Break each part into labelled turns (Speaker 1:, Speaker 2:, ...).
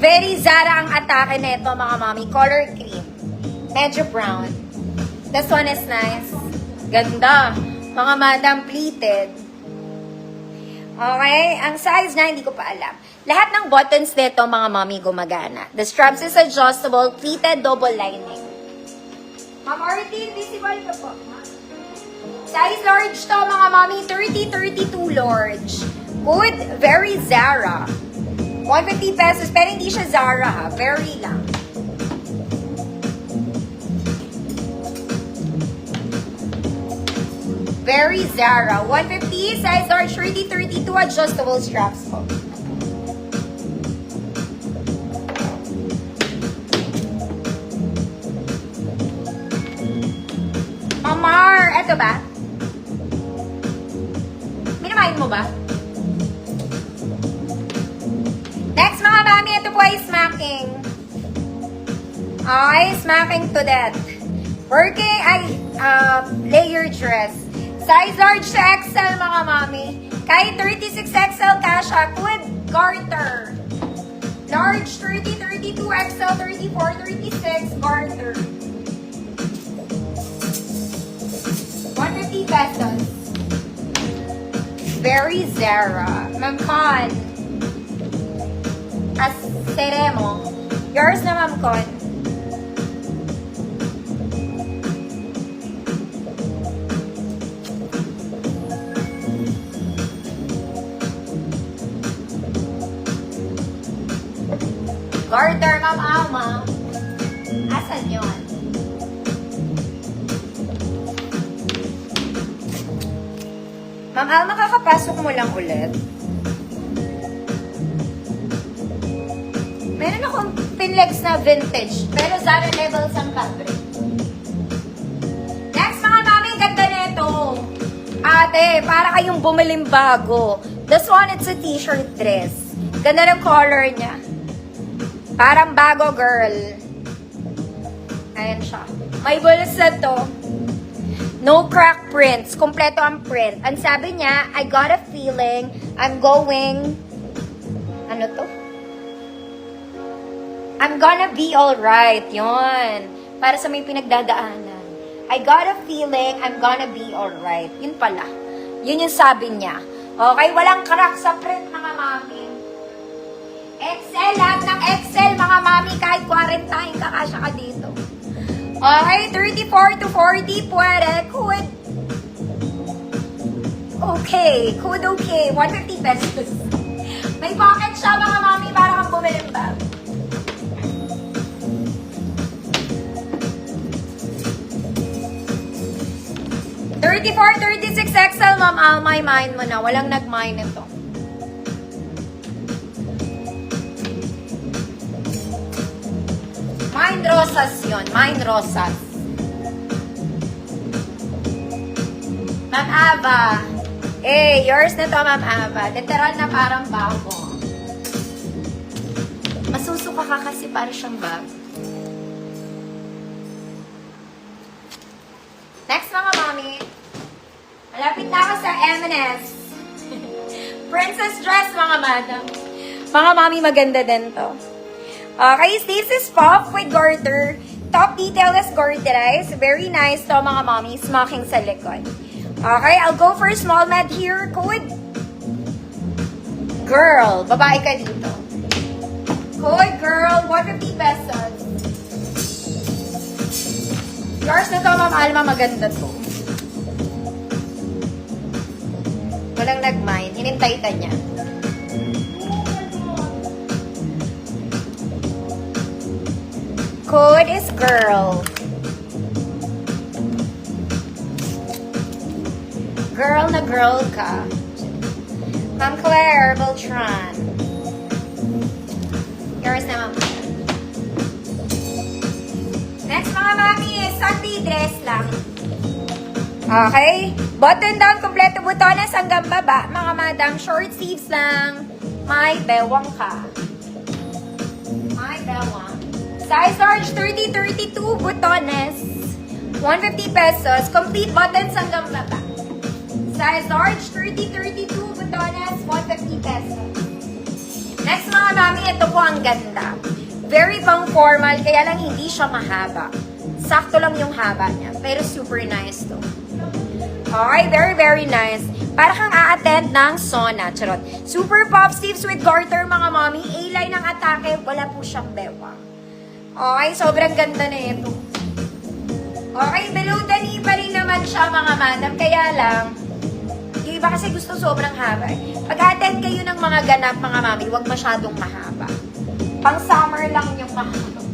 Speaker 1: Very Zara ang atake nito, mga mami. Color cream. Medyo brown. This one is nice. Ganda. Mga madam, pleated. Okay? Ang size na, hindi ko pa alam. Lahat ng buttons nito, mga mami, gumagana. The straps is adjustable, pleated, double lining. Ma'am Artie, visible ka po. Size large to, mga mami. 30-32 large. Good. Very Zara. 150 pesos, pero hindi siya Zara ha. Very lang. Very Zara. 150, size large, 30-32, adjustable straps po. Amar, eto ba? Minamayin mo ba? Next, mga mami, ito po ay smacking. Okay, smacking to death. Working ay layer dress. Size large to XL, mga mami. Kahit 36XL kasha, good garter. Large 30, 32, XL 34, 36, garter. 150 pesos. Very Zara. Ma'am Con. As Seremo. Yours na, Ma'am Con. Garter, Ma'am Alma. Asan yun? Ma'am Alma, kakapasok mo lang ulit. Meron akong Pinlex na vintage, pero Zara levels ang fabric. Next, mga mami, ganda nito. Ate, para kayong bumiling bago. This one, it's a t-shirt dress. Ganda ng color niya. Parang bago, girl. Ayan siya. May bulsa to. No crack prints. Kompleto ang print. Ang sabi niya, I got a feeling I'm going... Ano to? I'm gonna be alright. Yun. Para sa may pinagdadaanan. I got a feeling I'm gonna be alright. Yun pala. Yun yung sabi niya. Okay? Walang crack sa print, mga mami. XL lang ng XL, mga mami. Kahit quarantine, kakasya ka dito. Okay? 34 to 40. Pwede. Could. Okay. Could okay. 150 pesos. May pocket siya, mga mami. Para kang bumiling bag. $34, $36 XL, Ma'am Alma, mine mo na. Walang nag-mine ito. Mine rosas yun. Mine rosas. Ma'am Ava. Eh, yours na to, Ma'am Ava. Literal na parang bago. Masusuka ka kasi para siyang bag. Next, mga mami. Malapit na ako sa M&S. Princess dress, mga madam. Mga mami, maganda din to. Okay, sleeves is puff with garter. Top detail is garterized. Very nice to, mga mami. Smocking sa likod. Okay, I'll go for small med here. Code. Girl, babae ka dito. Code, girl, 150 pesos. Yours na to, Ma'am Alma, maganda to. Walang nag-mind. Hinintay ka niya. Code is girl. Girl na girl ka. Ma'am Claire Beltran. Yours na, Ma'am. Next, mga mami, Sunday dress lang. Okay? Button down, kompleto butones hanggang baba. Mga madam, short sleeves lang. May bewang ka. May bewang. Size large, 30-32 butones. 150 pesos. Complete buttons hanggang baba. Size large, 30-32 butones. 150 pesos. Next mga mami, ito po ang ganda. Very pang formal, kaya lang hindi siya mahaba. Sakto lang yung haba niya, pero super nice to. Okay, very, very nice. Para kang a-attend ng sauna. Charot. Super pop sleeves with garter, mga mami. A-line ng atake, wala po siyang bewang. Okay, sobrang ganda na ito. Okay, below the knee pa rin naman siya, mga madam. Kaya lang, yung iba kasi gusto sobrang haba. Pag-attend kayo ng mga ganap, mga mami, huwag masyadong mahaba. Pang summer lang yung mahaba.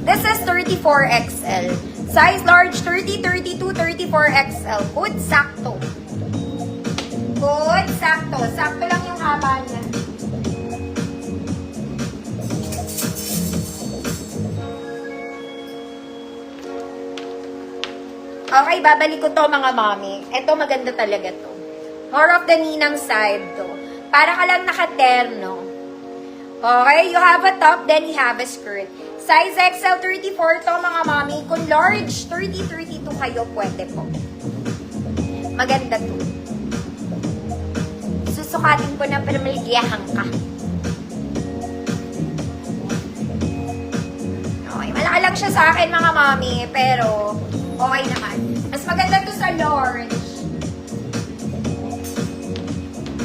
Speaker 1: This is 34XL. Size large, 30, 32, 34XL. Good, sakto. Good, sakto. Sakto lang yung haba niya. Okay, babalik ko to mga mommy. Ito maganda talaga to. More of the ninang side to. Para ka lang nakaterno. Okay, you have a top, then you have a skirt. Size XL 34 to mga mommy. Kung large, 30, 32 kayo, pwede po. Maganda to. Susukatin ko na pero maligiyahan ka. Okay, malaki lang siya sa akin mga mommy, pero okay naman. Mas maganda to sa large.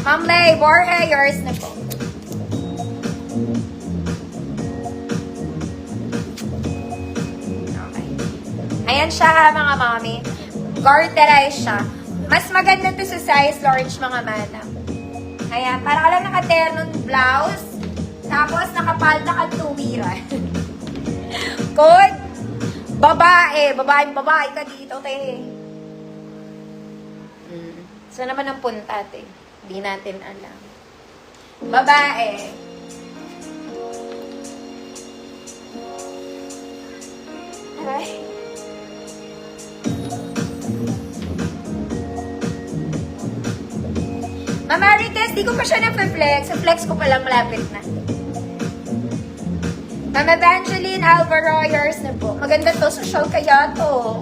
Speaker 1: Ma'am Lay, Borge, yours na po. Ayan siya, mga mami. Garterize siya. Mas maganda to sa size large, mga madam. Ayan, para ka lang naka-ternon blouse, tapos nakapalda ka tuwiran. Good. Babae. Babae ka dito, te. Saan naman ang punta, te? Hindi natin alam. Babae. Aray. Mamarites, di ko pa siya na-flex. Sa flex ko palang malapit na. Ma'am Evangeline Alvaro, yours na po. Maganda to, social kaya to.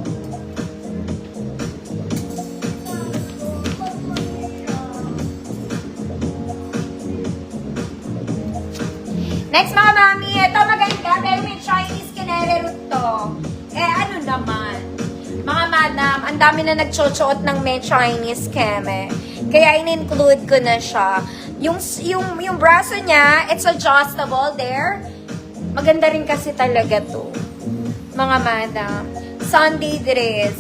Speaker 1: Next mga mami, ito maganda, pero may Chinese kinere root to. Ano naman? Mga madam, ang dami na nagchochoot ng may Chinese keme. Kaya in-include ko na siya. Yung braso niya, it's adjustable there. Maganda rin kasi talaga to. Mga madam. Sunday dress.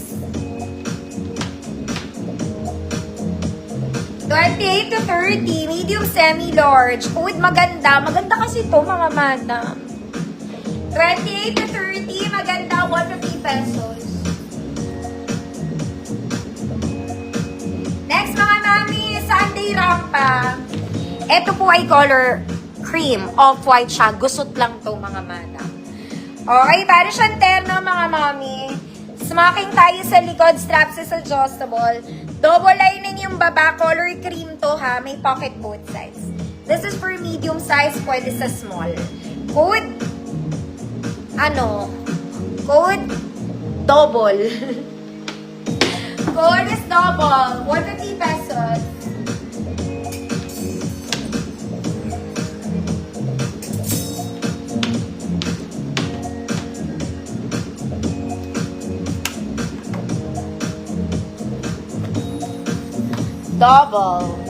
Speaker 1: 28 to 30, medium semi-large. Food maganda. Maganda kasi to mga madam. 28 to 30, maganda. 150 pesos. Next mga mami, Sunday rampa. Ito po ay color cream. Off-white siya. Gusot lang to mga madam. Okay, para siyang terno mga mami. Smocking tayo sa likod. Straps is adjustable. Double lining yung baba. Color cream to ha. May pocket both sides. This is for medium size. Pwede sa small. Code. Code. Double. Code is double. 150 pesos. Double.